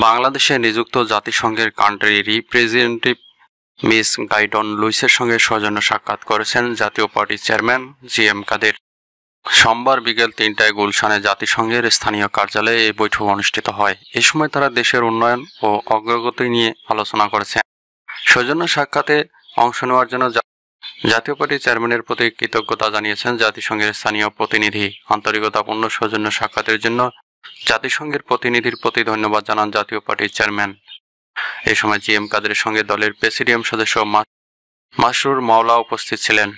বাংলাদেশে নিযুক্ত জাতিসংঘের কান্ট্রি রিপ্রেজেন্টেটিভ মিস গাইডন লুইসের সঙ্গে সৌজন্য সাক্ষাৎ করেছেন জাতীয় পার্টির চেয়ারম্যান জি.এম. কাদের। সোমবার বিকেল ৩টায় গুলশানে জাতিসংঘের স্থানীয় কার্যালয়ে এই বৈঠক অনুষ্ঠিত হয়। এ সময় তারা দেশের উন্নয়ন ও অগ্রগতি নিয়ে আলোচনা করেছেন। সৌজন্য সাক্ষাতে অংশ নেওয়ার জন্য জাতীয় পার্টির চেয়ারম্যানের প্রতি কৃতজ্ঞতা জানিয়েছেন জাতিসংঘের স্থানীয় প্রতিনিধি। আন্তরিকতাপূর্ণ সৌজন্য সাক্ষাতের জন্য জাতিসংঘের প্রতিনিধির প্রতি ধন্যবাদ জানান জাতীয় পার্টির চেয়ারম্যান। এই সময় জি.এম. কাদেরের সঙ্গে দলের প্রেসিডিয়াম সদস্য মাসরুর মাওলা উপস্থিত ছিলেন।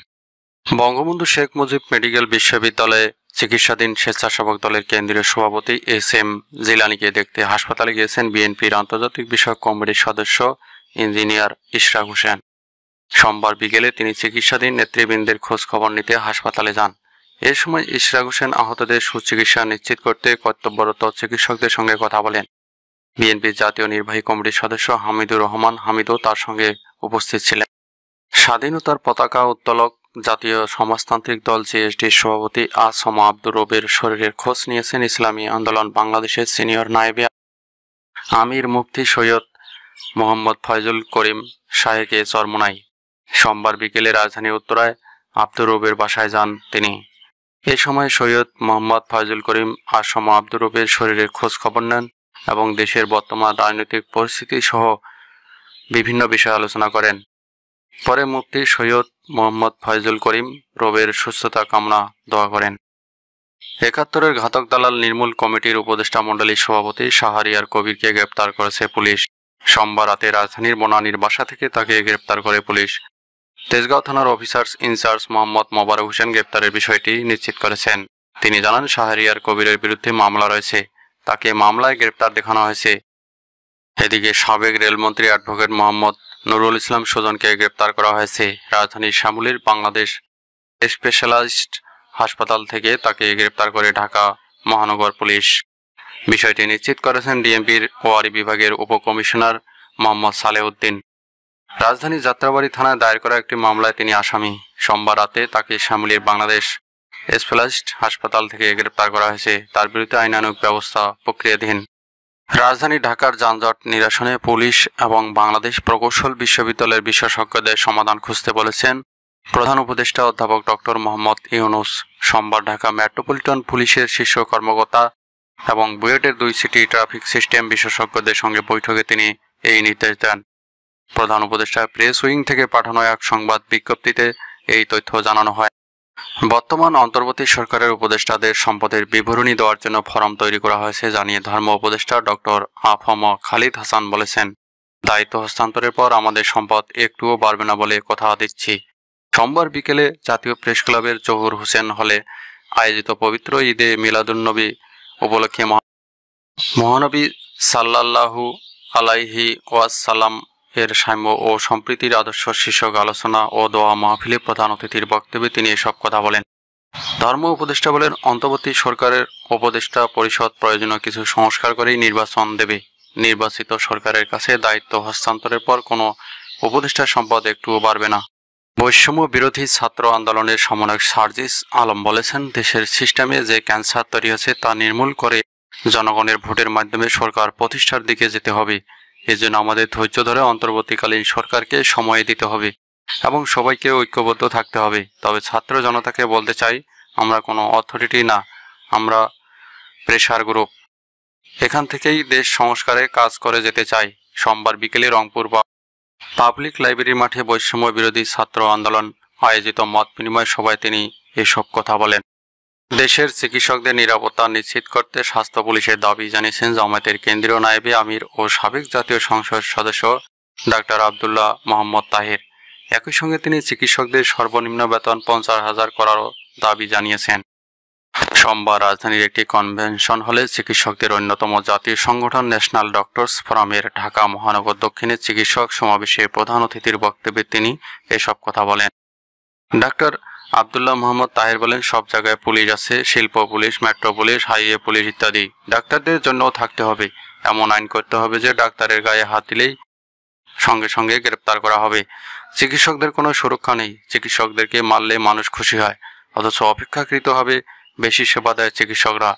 বঙ্গবন্ধু শেখ মুজিব মেডিকেল বিশ্ববিদ্যালয়ে চিকিৎসাধীন স্বেচ্ছাসেবক দলের কেন্দ্রীয় সভাপতি এস.এম. জিলানীকে দেখতে হাসপাতালে গিয়েছেন বিএনপির আন্তর্জাতিক বিষয়ক কমিটির সদস্য ইঞ্জিনিয়ার ইশরাক হোসেন। সোমবার বিকেলে তিনি চিকিৎসাধীন নেতৃবৃন্দের খোঁজ খবর নিতে হাসপাতালে যান। এ সময় ইশরাক হোসেন আহতদের সুচিকিৎসা নিশ্চিত করতে কর্তব্যরত চিকিৎসকদের সঙ্গে কথা বলেন। বিএনপির জাতীয় নির্বাহী কমিটির সদস্য হামিদুর রহমান হামিদও তার সঙ্গে উপস্থিত ছিলেন। স্বাধীনতার পতাকা উত্তোলক জাতীয় সমাজতান্ত্রিক দল জেএসডির সভাপতি আসমা আব্দুর রবের শরীরের খোঁজ নিয়েছেন ইসলামী আন্দোলন বাংলাদেশের সিনিয়র নায়েবে আমির মুফতি সৈয়দ মোহাম্মদ ফয়জুল করিম শাহেকে চরমোনাই। সোমবার বিকেলে রাজধানী উত্তরায় আব্দুর রবের বাসায় যান তিনি। এ সময় সৈয়দ মোহাম্মদ ফয়জুল করিম আসমা আব্দুর রবের শরীরের খোঁজ খবর নেন এবং দেশের বর্তমান রাজনৈতিক পরিস্থিতি সহ বিভিন্ন বিষয়ে আলোচনা করেন। পরে মুফতি সৈয়দ মোহাম্মদ ফয়জুল করিম রবের সুস্থতা কামনা দোয়া করেন। ৭১-এর ঘাতক দালাল নির্মূল কমিটির উপদেষ্টা মণ্ডলীর সভাপতি শাহরিয়ার কবিরকে গ্রেপ্তার করেছে পুলিশ। সোমবার রাতে রাজধানীর বনানীর বাসা থেকে তাকে গ্রেপ্তার করে পুলিশ। তেজগাঁও থানার অফিসার্স ইনচার্জ মোহাম্মদ মোবারক হোসেন গ্রেপ্তারের বিষয়টি নিশ্চিত করেছেন। তিনি জানান, শাহরিয়ার কবিরের বিরুদ্ধে মামলা রয়েছে, তাকে মামলায় গ্রেপ্তার দেখানো হয়েছে। এদিকে সাবেক রেলমন্ত্রী অ্যাডভোকেট মোহাম্মদ নুরুল ইসলাম সুজনকে গ্রেপ্তার করা হয়েছে। রাজধানীর শ্যামলীর বাংলাদেশ স্পেশালাইজড হাসপাতাল থেকে তাকে গ্রেপ্তার করে ঢাকা মহানগর পুলিশ। বিষয়টি নিশ্চিত করেছেন ডিএমপির ওয়ারী বিভাগের উপকমিশনার মোহাম্মদ সালেহ উদ্দিন। রাজধানীর যাত্রাবাড়ী থানায় দায়ের করা একটি মামলায় তিনি আসামি। সোমবার রাতে তাকে শ্যামলীর বাংলাদেশ স্পেশালাইজড হাসপাতাল থেকে গ্রেপ্তার করা হয়েছে। তার বিরুদ্ধে আইনানুগ ব্যবস্থা প্রক্রিয়াধীন। রাজধানী ঢাকার যানজট নিরসনে পুলিশ এবং বাংলাদেশ প্রকৌশল বিশ্ববিদ্যালয়ের বিশেষজ্ঞদের সমাধান খুঁজতে বলেছেন প্রধান উপদেষ্টা অধ্যাপক ডক্টর মোহাম্মদ ইউনুস। সোমবার ঢাকা মেট্রোপলিটন পুলিশের শীর্ষ কর্মকর্তা এবং বুয়েটের 2 সিটি ট্রাফিক সিস্টেম বিশেষজ্ঞদের সঙ্গে বৈঠকে তিনি এই নির্দেশ দেন। প্রধান উপদেষ্টা প্রেস উইং থেকে পাঠানো এক সংবাদ বিজ্ঞপ্তিতে এই তথ্য জানানো হয়। বর্তমান অন্তর্বর্তী সরকারের উপদেষ্টাদের সম্পদের বিবরণী দেওয়ার জন্য ফরম তৈরি করা হয়েছে জানিয়ে ধর্ম উপদেষ্টা ডক্টর আফম খালিদ হাসান বলেছেন, দায়িত্ব হস্তান্তরের পর আমাদের সম্পদ একটুও বাড়বে না বলে কথা দিচ্ছি। সোমবার বিকেলে জাতীয় প্রেস ক্লাবের জহুর হোসেন হলে আয়োজিত পবিত্র ঈদে মিলাদুন্নবী উপলক্ষে মহানবী সাল্লাল্লাহু আলাইহি ওয়াসাল্লাম এর সাম্য ও সম্প্রীতির আদর্শ শীর্ষক আলোচনা ও দোয়া মাহফিলে প্রধান অতিথির বক্তব্যে তিনি এসব কথা বলেন। ধর্ম উপদেষ্টা বলেন, অন্তর্বর্তী সরকারের উপদেষ্টা পরিষদ প্রয়োজনীয় কিছু সংস্কার করেই নির্বাচন দেবে। নির্বাচিত সরকারের কাছে দায়িত্ব হস্তান্তরের পর কোনো উপদেষ্টার সম্পদ একটুও বাড়বে না। বৈষম্য বিরোধী ছাত্র আন্দোলনের সমন্বয়ক সার্জিস আলম বলেছেন, দেশের সিস্টেমে যে ক্যান্সার তৈরি হয়েছে তা নির্মূল করে জনগণের ভোটের মাধ্যমে সরকার প্রতিষ্ঠার দিকে যেতে হবে। এজন্য আমাদের ধৈর্য ধরে অন্তর্বর্তীকালীন সরকারকে সময় দিতে হবে এবং সবাইকে ঐক্যবদ্ধ থাকতে হবে। তবে ছাত্র জনতাকে বলতে চাই, আমরা কোনো অথরিটি না, আমরা প্রেসার গ্রুপ। এখান থেকেই দেশ সংস্কারে কাজ করে যেতে চাই। সোমবার বিকেলে রংপুর পাবলিক লাইব্রেরি মাঠে বৈষম্য বিরোধী ছাত্র আন্দোলন আয়োজিত মত বিনিময় সভায় তিনি এসব কথা বলেন। দেশের চিকিৎসকদের নিরাপত্তা নিশ্চিত করতে স্বাস্থ্য পুলিশের দাবি জানিয়েছেন জামায়াতের কেন্দ্রীয় নায়েবে আমির ও সাবেক জাতীয় সংসদ সদস্য ডাক্তার আব্দুল্লাহ মোহাম্মদ তাহের। একই সঙ্গে তিনি চিকিৎসকদের সর্বনিম্ন বেতন 50,000 করারও দাবি জানিয়েছেন। সোমবার রাজধানীর একটি কনভেনশন হলে চিকিৎসকদের অন্যতম জাতীয় সংগঠন ন্যাশনাল ডক্টরস ফোরামের ঢাকা মহানগর দক্ষিণের চিকিৎসক সমাবেশে প্রধান অতিথির বক্তব্যে তিনি এসব কথা বলেন। ডাক্তার আব্দুল্লাহ মোহাম্মদ তাহের বলেন, সব জায়গায় পুলিশ আছে, শিল্প police, metro police, highway police ইত্যাদি। ডাক্তারদের জন্যও থাকতে হবে। এমন আইন করতে হবে যে ডাক্তারের গায়ে হাত দিলেই সঙ্গে সঙ্গে গ্রেপ্তার করা হবে। চিকিৎসকদের কোনো সুরক্ষা নেই। চিকিৎসকদেরকে মারলে মানুষ খুশি হয়, অথচ অপেক্ষাকৃতভাবে বেশি সেবা দেয় চিকিৎসকরা।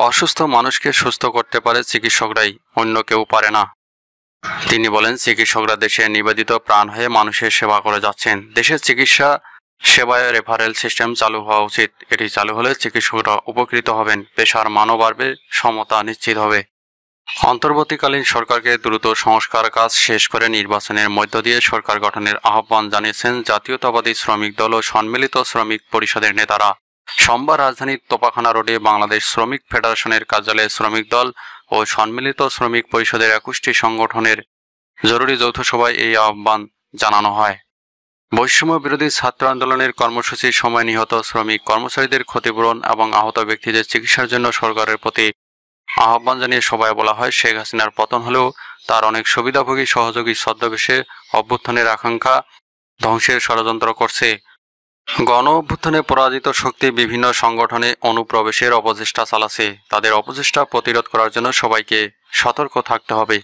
অসুস্থ মানুষকে সুস্থ করতে পারে চিকিৎসকরাই, অন্য কেউ পারে না। তিনি বলেন, চিকিৎসকরা দেশে নিবেদিত প্রাণ হয়ে মানুষের সেবা করে যাচ্ছেন। দেশের চিকিৎসা সেবায় রেফারেল সিস্টেম চালু হওয়া উচিত। এটি চালু হলে চিকিৎসকরা উপকৃত হবেন, পেশার মানও বাড়বে, সমতা নিশ্চিত হবে। অন্তর্বর্তীকালীন সরকারকে দ্রুত সংস্কার কাজ শেষ করে নির্বাচনের মধ্য দিয়ে সরকার গঠনের আহ্বান জানিয়েছেন জাতীয়তাবাদী শ্রমিক দল ও সম্মিলিত শ্রমিক পরিষদের নেতারা। সোমবার রাজধানীর তোপাখানা রোডে বাংলাদেশ শ্রমিক ফেডারেশনের কার্যালয়ে শ্রমিক দল ও সম্মিলিত শ্রমিক পরিষদের 21টি সংগঠনের জরুরি যৌথ সভায় এই আহ্বান জানানো হয়। বৈষম্য বিরোধী ছাত্র আন্দোলনের কর্মসূচির সময় নিহত শ্রমিক কর্মচারীদের ক্ষতিপূরণ এবং আহত ব্যক্তিদের চিকিৎসার জন্য সরকারের প্রতি আহ্বান জানিয়ে সভায় বলা হয়, শেখ হাসিনার পতন হলেও তার অনেক সুবিধাভোগী সহযোগী ছদ্মবেশে অভ্যুত্থানের আকাঙ্ক্ষা ধ্বংসের ষড়যন্ত্র করছে। গণ অভ্যুত্থানে পরাজিত শক্তি বিভিন্ন সংগঠনে অনুপ্রবেশের অপচেষ্টা চালাচ্ছে। তাদের অপচেষ্টা প্রতিরোধ করার জন্য সবাইকে সতর্ক থাকতে হবে।